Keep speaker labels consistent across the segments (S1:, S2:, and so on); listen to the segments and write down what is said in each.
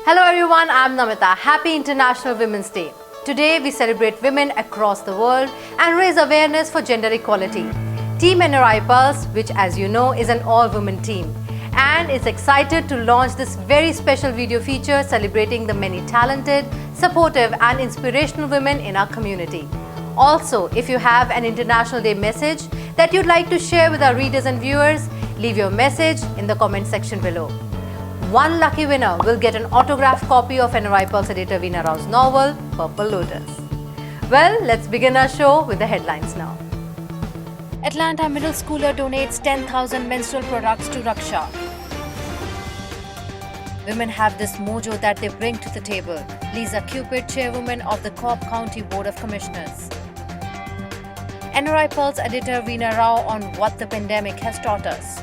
S1: Hello everyone, I'm Namita. Happy International Women's Day. Today we celebrate women across the world and raise awareness for gender equality. Team NRI Pulse, which as you know is an all-women team, and is excited to launch this very special video feature celebrating the many talented, supportive and inspirational women in our community. Also, if you have an International Day message that you'd like to share with our readers and viewers, leave your message in the comment section below. One lucky winner will get an autographed copy of NRI Pulse editor Veena Rao's novel, Purple Lotus. Well, let's begin our show with the headlines now. Atlanta middle schooler donates 10,000 menstrual products to Raksha. Women have this mojo that they bring to the table. Lisa Cupid, Chairwoman of the Cobb County Board of Commissioners. NRI Pulse editor Veena Rao on what the pandemic has taught us.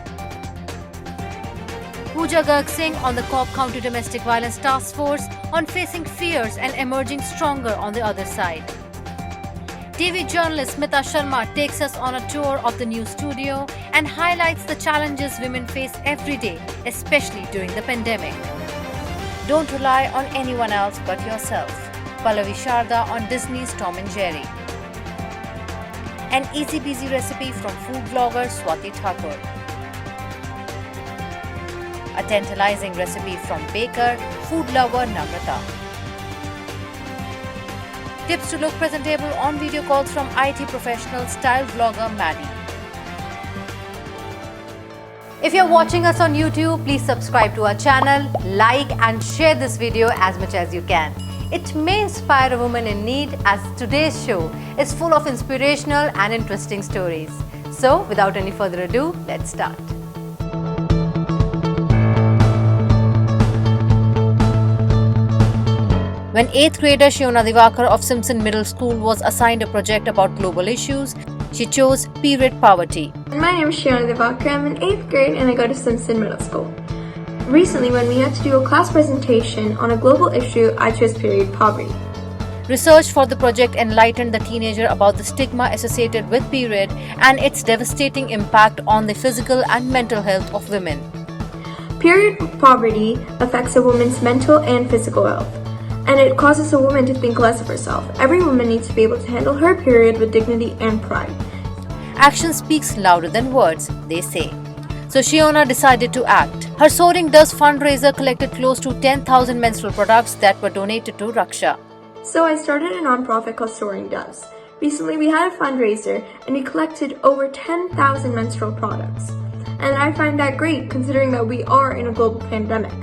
S1: Pooja Garg Singh on the Cobb County Domestic Violence Taskforce on facing fears and emerging stronger on the other side. TV journalist Smitha Sharma takes us on a tour of the new studio and highlights the challenges women face every day, especially during the pandemic. Don't rely on anyone else but yourself. Pallavi Sharda on Disney's Tom and Jerry. An easy-peasy recipe from food blogger Swati Tucker. A tantalizing recipe from baker, food lover Namrata. Tips to look presentable on video calls from IT professional style vlogger Maddie. If you're watching us on YouTube, please subscribe to our channel, like and share this video as much as you can. It may inspire a woman in need, as today's show is full of inspirational and interesting stories. So, without any further ado, let's start. When 8th grader Shiona Adiwakar of Simpson Middle School was assigned a project about global issues, she chose period poverty.
S2: My name is Shiona Adiwakar. I'm in 8th grade and I go to Simpson Middle School. Recently, when we had to do a class presentation on a global issue, I chose period poverty.
S1: Research for the project enlightened the teenager about the stigma associated with period and its devastating impact on the physical and mental health of women.
S2: Period poverty affects a woman's mental and physical health, and it causes a woman to think less of herself. Every woman needs to be able to handle her period with dignity and pride.
S1: Action speaks louder than words, they say. So Shiona decided to act. Her Soaring Doves fundraiser collected close to 10,000 menstrual products that were donated to Raksha.
S2: So I started a nonprofit called Soaring Doves. Recently we had a fundraiser and we collected over 10,000 menstrual products. And I find that great considering that we are in a global pandemic.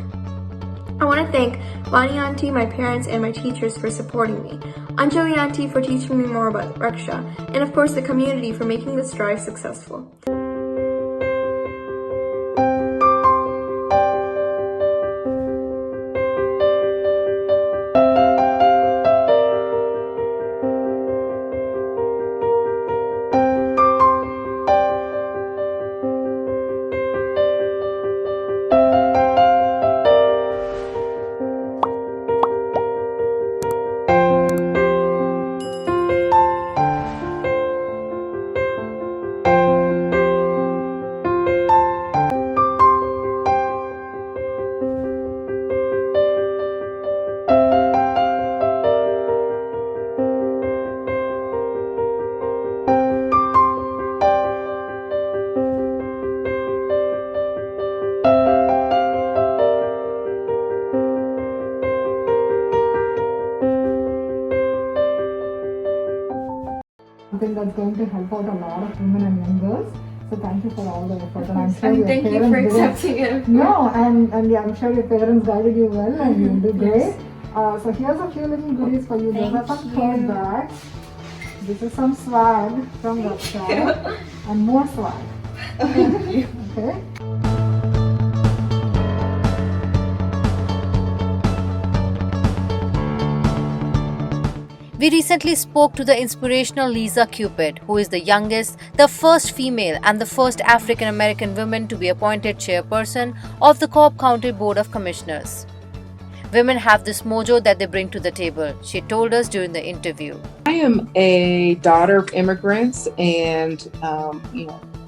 S2: I want to thank Vani Auntie, my parents, and my teachers for supporting me, Anjali Auntie for teaching me more about Raksha, and of course the community for making this drive successful.
S3: Something that's going to help out a lot of women and young girls. So thank you for all the effort, and I'm sure your
S2: thank
S3: parents
S2: you for accepting it.
S3: No, and yeah, I'm sure your parents guided you well, and you'll do great. So here's a few little goodies for you. Those are some tote bags. This is some swag from Raksha, and more swag.
S2: Thank you.
S3: Okay.
S1: We recently spoke to the inspirational Lisa Cupid, who is the youngest, the first female and the first African American woman to be appointed chairperson of the Cobb County Board of Commissioners. Women have this mojo that they bring to the table, she told us during the interview.
S4: I am a daughter of immigrants, and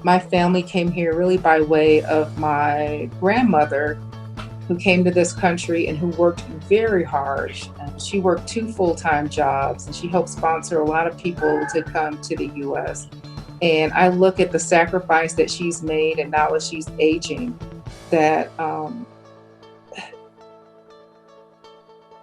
S4: my family came here really by way of my grandmother who came to this country and who worked very hard. She worked 2 full-time jobs, and she helped sponsor a lot of people to come to the U.S. And I look at the sacrifice that she's made, and now as she's aging, that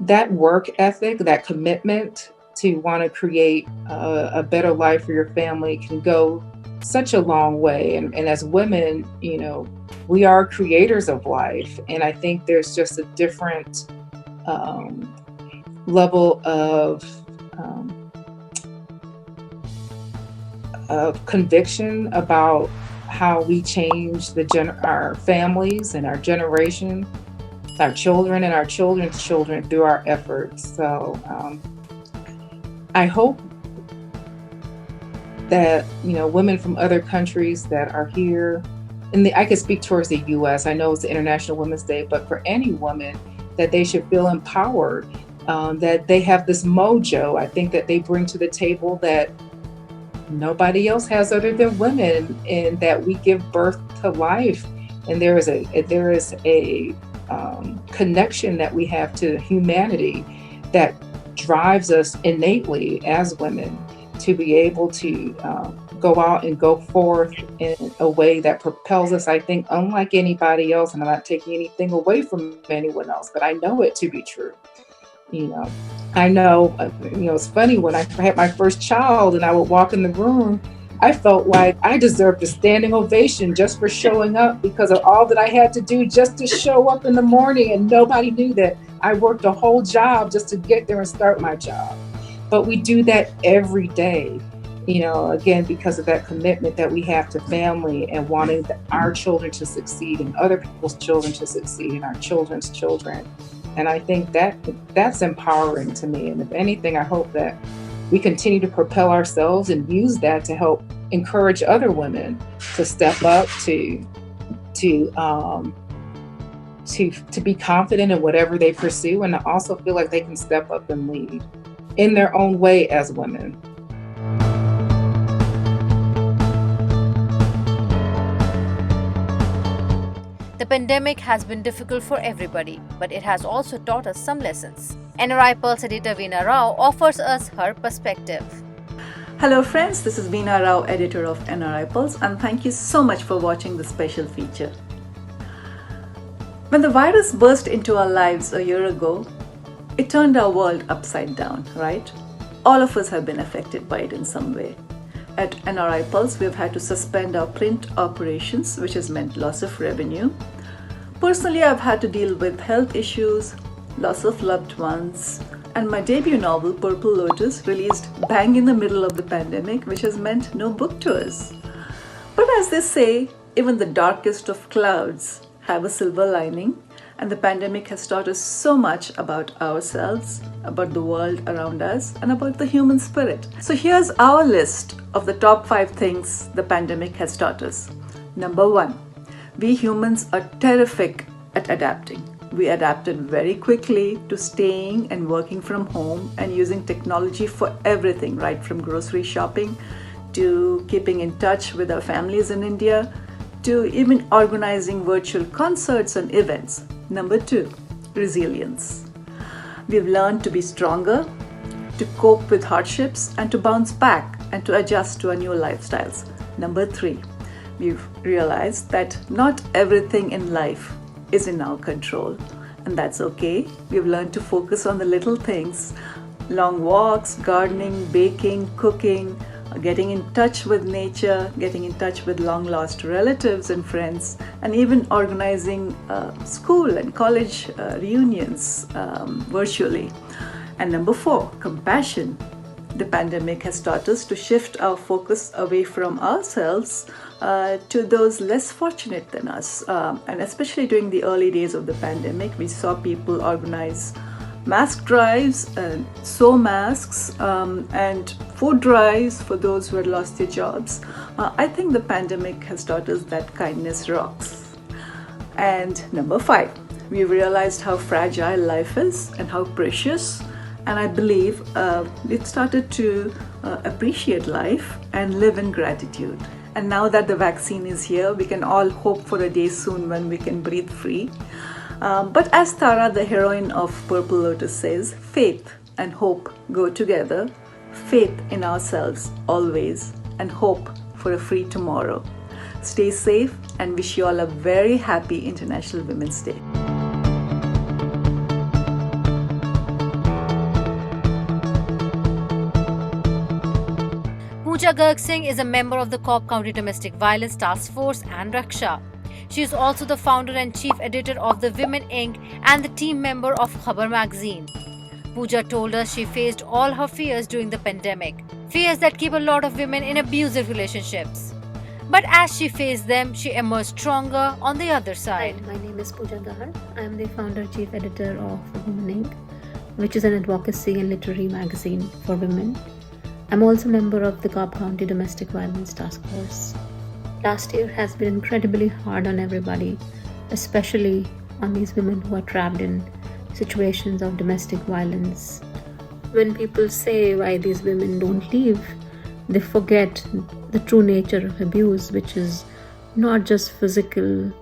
S4: that work ethic, that commitment to want to create a better life for your family can go such a long way. And as women, you know, we are creators of life. And I think there's just a different level of conviction about how we change our families and our generation, our children and our children's children through our efforts. So I hope that, you know, women from other countries that are here, and I can speak towards the U.S. I know it's the International Women's Day, but for any woman, that they should feel empowered, that they have this mojo, I think, that they bring to the table that nobody else has other than women, and that we give birth to life. And there is a connection that we have to humanity that drives us innately as women to be able to go out and go forth in a way that propels us, I think, unlike anybody else. And I'm not taking anything away from anyone else, but I know it to be true. You know, I know, it's funny, when I had my first child and I would walk in the room, I felt like I deserved a standing ovation just for showing up, because of all that I had to do just to show up in the morning, and nobody knew that I worked a whole job just to get there and start my job. But we do that every day, you know, again, because of that commitment that we have to family and wanting our children to succeed and other people's children to succeed and our children's children. And I think that's empowering to me. And if anything, I hope that we continue to propel ourselves and use that to help encourage other women to step up, to be confident in whatever they pursue, and to also feel like they can step up and lead in their own way as women.
S1: The pandemic has been difficult for everybody, but it has also taught us some lessons. NRI Pulse editor Veena Rao offers us her perspective.
S5: Hello friends, this is Veena Rao, editor of NRI Pulse, and thank you so much for watching this special feature. When the virus burst into our lives a year ago, it turned our world upside down, right? All of us have been affected by it in some way. At NRI Pulse, we've had to suspend our print operations, which has meant loss of revenue. Personally, I've had to deal with health issues, loss of loved ones, and my debut novel, Purple Lotus, released bang in the middle of the pandemic, which has meant no book tours. But as they say, even the darkest of clouds have a silver lining, and the pandemic has taught us so much about ourselves, about the world around us, and about the human spirit. So here's our list of the top 5 things the pandemic has taught us. Number 1, we humans are terrific at adapting. We adapted very quickly to staying and working from home and using technology for everything, right from grocery shopping to keeping in touch with our families in India, to even organizing virtual concerts and events. Number 2, resilience. We've learned to be stronger, to cope with hardships, and to bounce back and to adjust to our new lifestyles. Number 3, we've realized that not everything in life is in our control, and that's okay. We've learned to focus on the little things: long walks, gardening, baking, cooking, getting in touch with nature, getting in touch with long-lost relatives and friends, and even organizing school and college reunions virtually. And number 4, compassion. The pandemic has taught us to shift our focus away from ourselves to those less fortunate than us. And especially during the early days of the pandemic, we saw people organize mask drives and sew masks and food drives for those who had lost their jobs. I think the pandemic has taught us that kindness rocks. And number 5, we realized how fragile life is and how precious. And I believe we've started to appreciate life and live in gratitude. And now that the vaccine is here, we can all hope for a day soon when we can breathe free. But as Tara, the heroine of Purple Lotus, says, faith and hope go together. Faith in ourselves always, and hope for a free tomorrow. Stay safe and wish you all a very happy International Women's Day.
S1: Pooja Garg Singh is a member of the Cobb County Domestic Violence Taskforce and Raksha. She is also the founder and chief editor of the Women Inc. and the team member of Khabar magazine. Pooja told us she faced all her fears during the pandemic, fears that keep a lot of women in abusive relationships. But as she faced them, she emerged stronger on the other side.
S6: Hi, my name is Pooja Garg. I am the founder chief editor of Women Inc., which is an advocacy and literary magazine for women. I'm also a member of the Cobb County Domestic Violence Task Force. Last year has been incredibly hard on everybody, especially on these women who are trapped in situations of domestic violence. When people say why these women don't leave, they forget the true nature of abuse, which is not just physical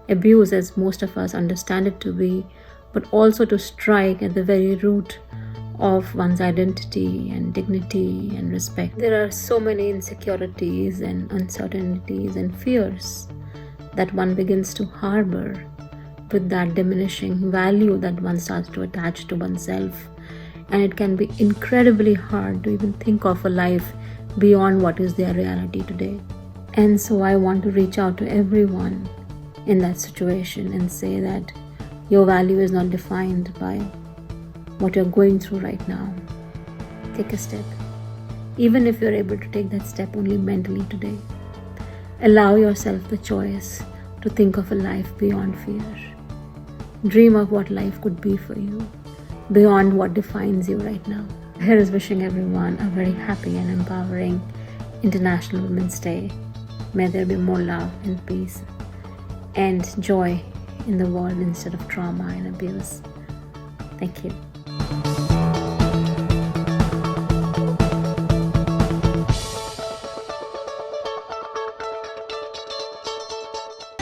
S6: abuse as most of us understand it to be, but also to strike at the very root of one's identity and dignity and respect. There are so many insecurities and uncertainties and fears that one begins to harbor with that diminishing value that one starts to attach to oneself. And it can be incredibly hard to even think of a life beyond what is their reality today. And so I want to reach out to everyone in that situation and say that your value is not defined by what you're going through right now. Take a step. Even if you're able to take that step only mentally today, allow yourself the choice to think of a life beyond fear. Dream of what life could be for you, beyond what defines you right now. Here is wishing everyone a very happy and empowering International Women's Day. May there be more love and peace and joy in the world instead of trauma and abuse. Thank you.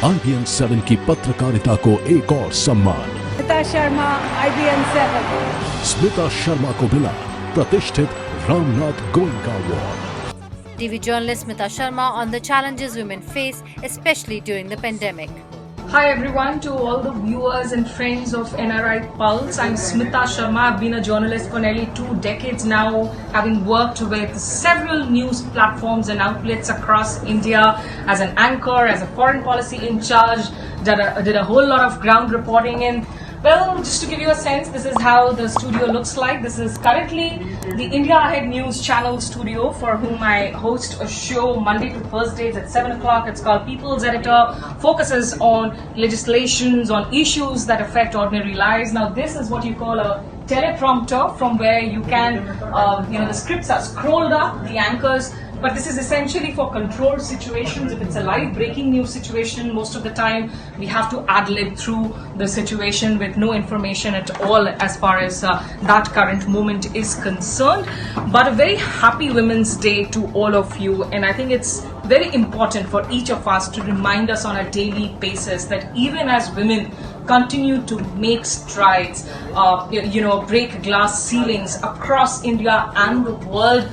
S7: IBN 7 की पत्रकारिता को एक और सम्मान।
S8: Smita Sharma IBN 7।
S7: Smita Sharma को मिला प्रतिष्ठित Ramnath Goenka award.
S1: TV journalist Smitha Sharma on the challenges women face, especially during the pandemic.
S9: Hi everyone, to all the viewers and friends of NRI Pulse. I'm Smitha Sharma. I've been a journalist for nearly 2 decades now, having worked with several news platforms and outlets across India as an anchor, as a foreign policy in charge, did a whole lot of ground reporting. And well, just to give you a sense, this is how the studio looks like. This is currently the India Ahead News Channel studio, for whom I host a show Monday to Thursdays at 7 o'clock. It's called People's Editor, focuses on legislations, on issues that affect ordinary lives. Now, this is what you call a teleprompter, from where you can, the scripts are scrolled up, the anchors. But this is essentially for controlled situations. If it's a live breaking news situation, most of the time we have to ad-lib through the situation with no information at all as far as that current moment is concerned. But a very happy Women's Day to all of you. And I think it's very important for each of us to remind us on a daily basis that even as women continue to make strides, break glass ceilings across India and the world,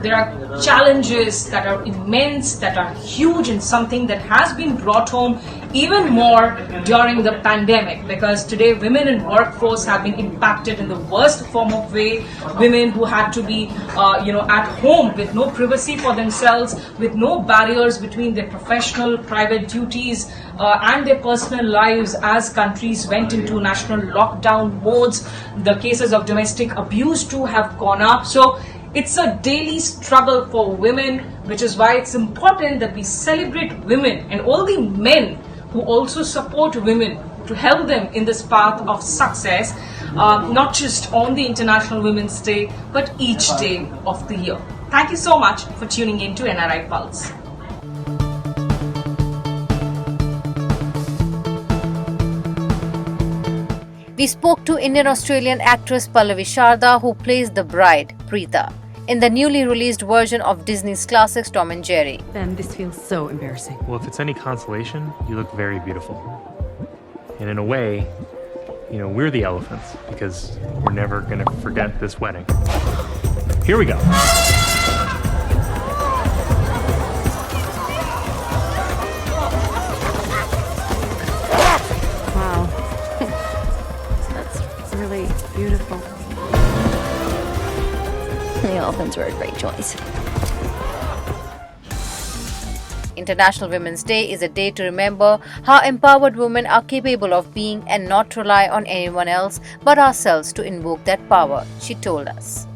S9: there are challenges that are immense, that are huge, and something that has been brought home even more during the pandemic, because today women in workforce have been impacted in the worst form of way. Women who had to be at home with no privacy for themselves, with no barriers between their professional, private duties and their personal lives as countries went into national lockdown modes. The cases of domestic abuse too have gone up. So it's a daily struggle for women, which is why it's important that we celebrate women and all the men who also support women to help them in this path of success, not just on the International Women's Day, but each day of the year. Thank you so much for tuning in to NRI Pulse.
S1: We spoke to Indian-Australian actress Pallavi Sharda, who plays the bride, Preeta, in the newly released version of Disney's classics Tom and Jerry.
S10: Ben, this feels so embarrassing.
S11: Well, if it's any consolation, you look very beautiful. And in a way,
S10: we're the elephants because we're never going to forget this wedding. Here we go.
S6: Wow. That's really beautiful.
S11: The elephants were a great choice.
S1: International Women's Day is a day to remember how empowered women are capable of being and not rely on anyone else but ourselves to invoke that power, she told us.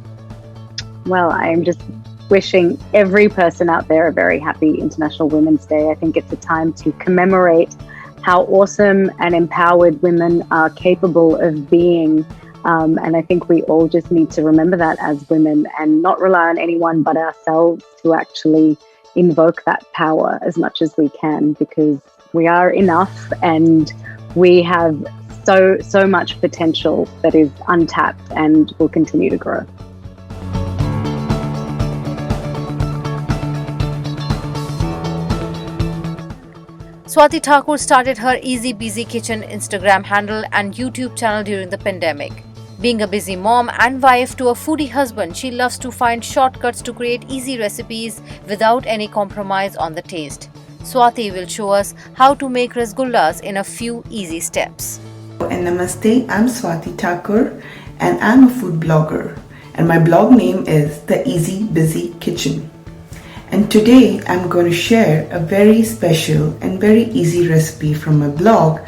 S12: Well, I am just wishing every person out there a very happy International Women's Day. I think it's a time to commemorate how awesome and empowered women are capable of being. And I think we all just need to remember that as women and not rely on anyone but ourselves to actually invoke that power as much as we can, because we are enough and we have so much potential that is untapped and will continue to grow.
S1: Swati Tucker started her Easy Busy Kitchen Instagram handle and YouTube channel during the pandemic. Being a busy mom and wife to a foodie husband, she loves to find shortcuts to create easy recipes without any compromise on the taste. Swati will show us how to make rasgullas in a few easy steps.
S13: And namaste, I'm Swati Tucker and I'm a food blogger. And my blog name is The Easy Busy Kitchen. And today I'm going to share a very special and very easy recipe from my blog,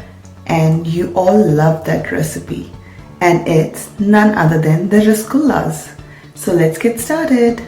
S13: and you all love that recipe. And it's none other than the rasgullas. So let's get started.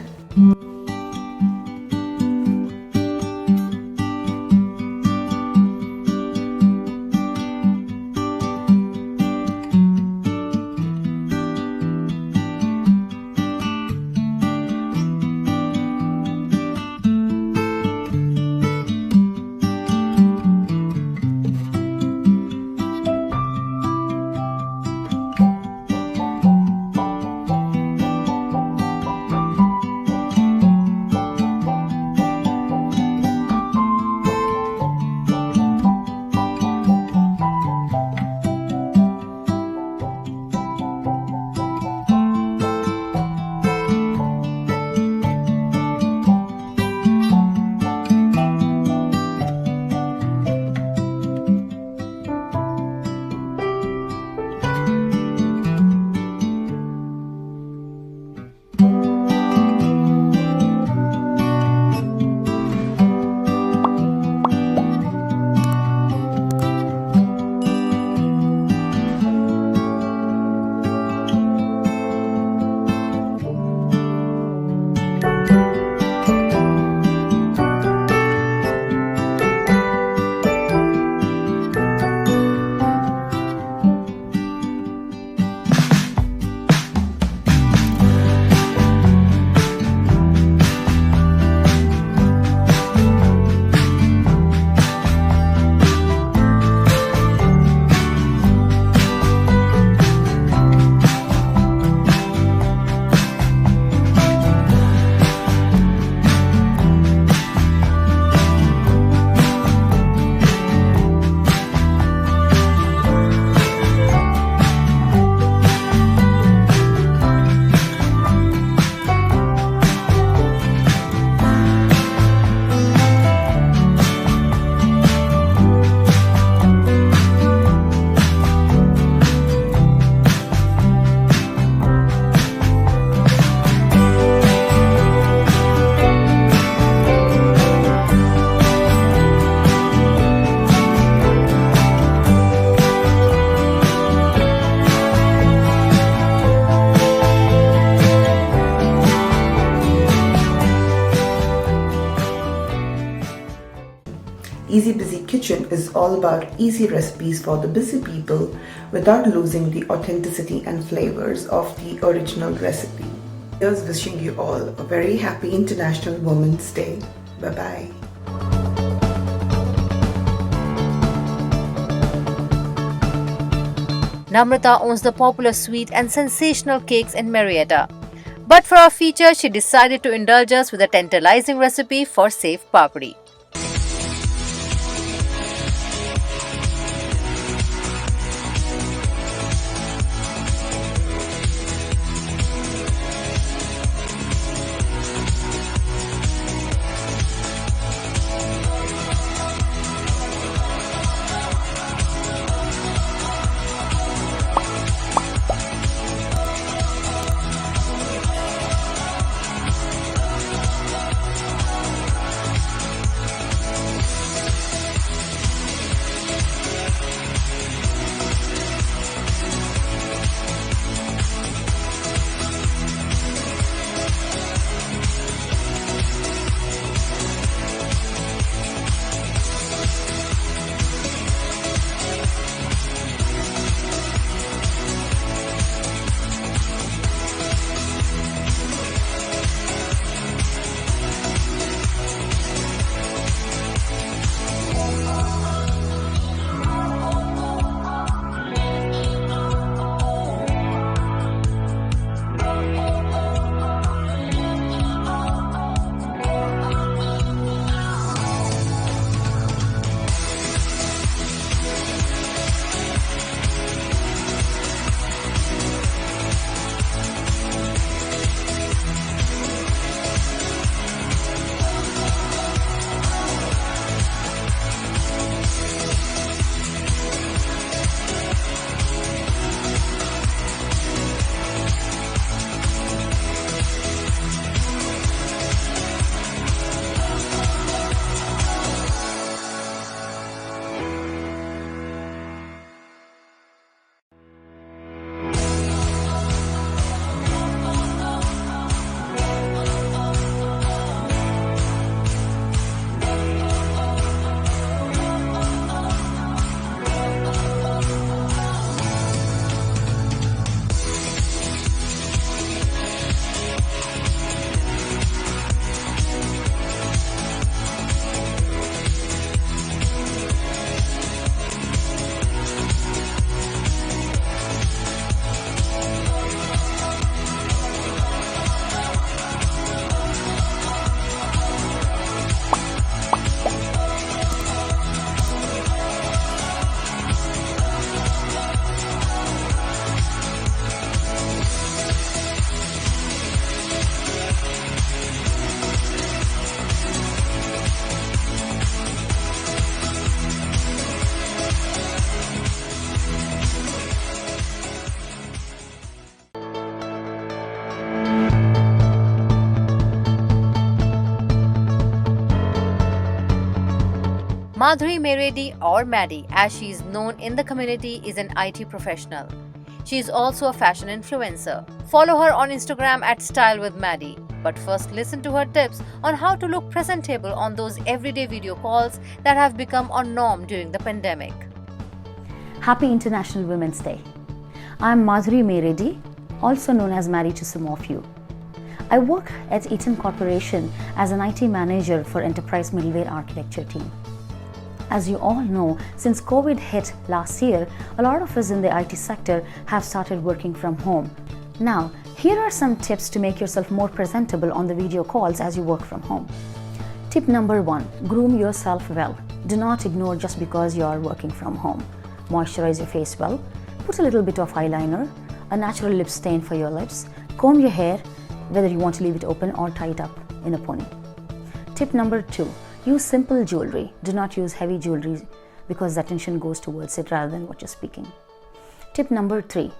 S13: Easy Busy Kitchen is all about easy recipes for the busy people without losing the authenticity and flavors of the original recipe. Here's wishing you all a very happy International Women's Day. Bye-bye.
S1: Namrata owns the popular sweet and sensational cakes in Marietta. But for our feature, she decided to indulge us with a tantalizing recipe for safe papdi. Madhuri Meridi, or Maddie as she is known in the community, is an IT professional. She is also a fashion influencer. Follow her on Instagram at Style with Maddie. But first listen to her tips on how to look presentable on those everyday video calls that have become a norm during the pandemic.
S14: Happy International Women's Day. I'm Madhuri Meridi, also known as Maddie to some of you. I work at Eaton Corporation as an IT manager for Enterprise Middleware Architecture team. As you all know, since COVID hit last year, a lot of us in the IT sector have started working from home. Now, here are some tips to make yourself more presentable on the video calls as you work from home. Tip number 1, groom yourself well. Do not ignore just because you are working from home. Moisturize your face well, put a little bit of eyeliner, a natural lip stain for your lips, comb your hair, whether you want to leave it open or tie it up in a pony. Tip number 2, use simple jewelry. Do not use heavy jewelry because the attention goes towards it rather than what you're speaking. Tip number 3,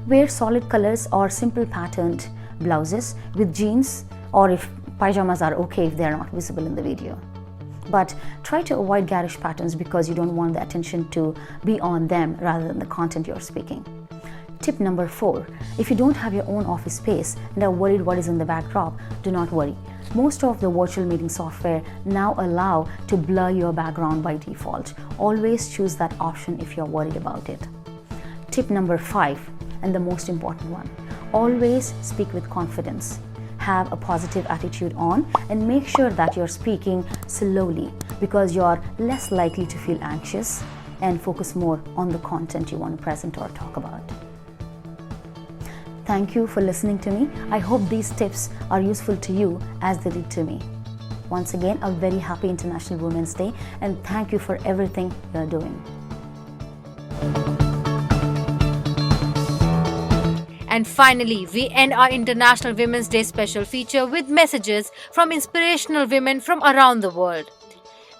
S14: wear solid colors or simple patterned blouses with jeans, or if pajamas are okay if they're not visible in the video. But try to avoid garish patterns because you don't want the attention to be on them rather than the content you're speaking. Tip number 4, if you don't have your own office space and are worried what is in the backdrop, do not worry. Most of the virtual meeting software now allow to blur your background by default. Always choose that option if you're worried about it. Tip number 5, and the most important one, always speak with confidence. Have a positive attitude on and make sure that you're speaking slowly because you're less likely to feel anxious, and focus more on the content you want to present or talk about. Thank you for listening to me. I hope these tips are useful to you as they did to me. Once again, a very happy International Women's Day, and thank you for everything you're doing.
S1: And finally, we end our International Women's Day special feature with messages from inspirational women from around the world.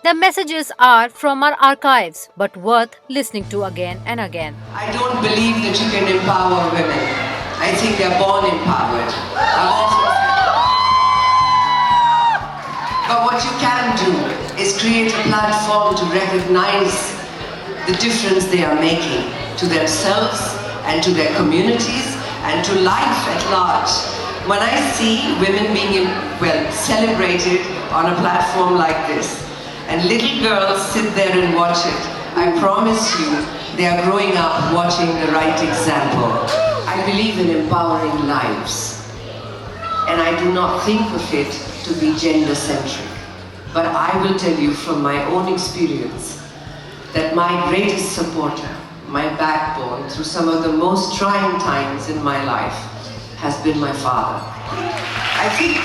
S1: The messages are from our archives, but worth listening to again and again.
S15: I don't believe that you can empower women. I think they're born empowered. But what you can do is create a platform to recognize the difference they are making to themselves and to their communities and to life at large. When I see women being celebrated on a platform like this, and little girls sit there and watch it, I promise you they are growing up watching the right example. I believe in empowering lives, and I do not think of it to be gender-centric. But I will tell you from my own experience that my greatest supporter, my backbone through some of the most trying times in my life has been my father. I think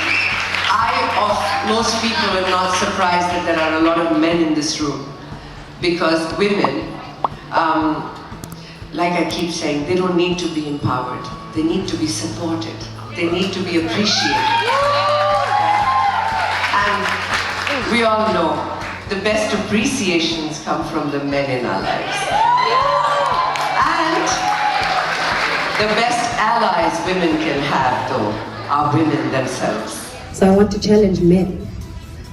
S15: most people are not surprised that there are a lot of men in this room, because women, like I keep saying, they don't need to be empowered. They need to be supported. They need to be appreciated. And we all know the best appreciations come from the men in our lives. And the best allies women can have, though, are women themselves.
S16: So I want to challenge men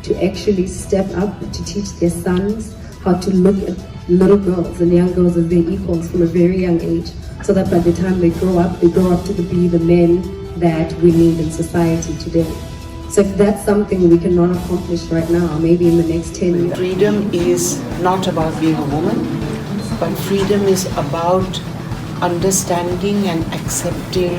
S16: to actually step up to teach their sons how to look at little girls and young girls as their equals from a very young age, so that by the time they grow up to be the men that we need in society today. So if that's something we cannot accomplish right now, maybe in the next 10 years.
S17: Freedom is not about being a woman, but freedom is about understanding and accepting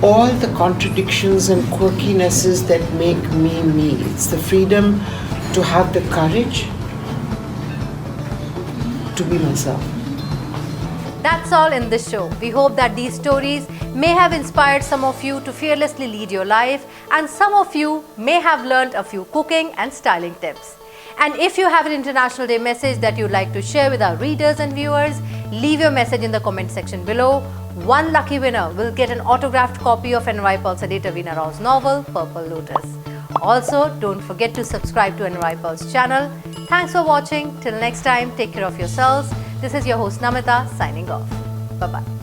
S17: all the contradictions and quirkinesses that make me me. It's the freedom to have the courage to be myself.
S1: That's all in this show. We hope that these stories may have inspired some of you to fearlessly lead your life, and some of you may have learned a few cooking and styling tips. And if you have an International Day message that you'd like to share with our readers and viewers, leave your message in the comment section below. One lucky winner will get an autographed copy of NRI Pulse editor Veena Rao's novel, Purple Lotus. Also, don't forget to subscribe to NRI Pulse channel. Thanks for watching. Till next time, take care of yourselves. This is your host Namita signing off. Bye-bye.